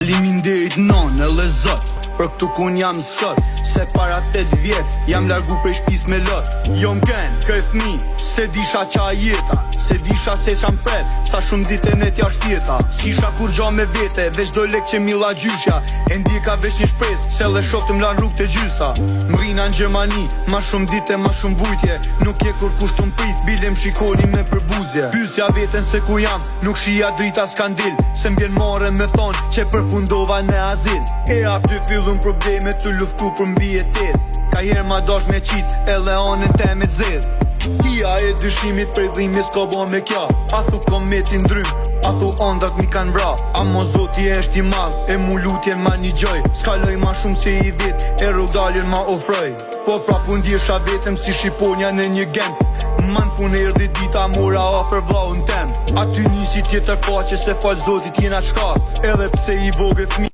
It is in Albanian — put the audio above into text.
Faleminderit non e lezot për këtu kun jam sot, se para 8 vjet jam largu prej shpis me lot. Jo m'ken, këj fmi, se disha qa jeta, se disha se sham pret, sa shumë dite net jashtë jeta. S'kisha kur gjo me vete, veç do lek që mila gjysha, e ndjeka veç një shpres, se le shoftëm lan rrug të gjysa. Mrina në Gjermani, ma shumë dite, ma shumë vujtje, nuk je kur kusht të mprit, bilem shikoni me përbuzje. Pysja veten se ku jam, nuk shia drita s'kandil, se m'vjen more me thon që përfundova në azil. E aty fillun probleme të luftu për mbi jetes, ka her ma dosh me qit e leonën te me t'zez. Hia e dëshimit prej dhimis ka bo me kja, a thu kometin ndrym, a thu ondrat mi kan vra. A mo zoti eshti madh, e mu lutjen ma një gjoj, s'kaloj ma shumë se i vit, e rrugdaljen ma ofroj. Po prapu ndjesha vetem si Shqiponja në një gemp, man fun erdi dita mora ofër vllahun tem. Aty nisi tjetër faqe se fal zotit jena shkat, edhe pse i vogël fmi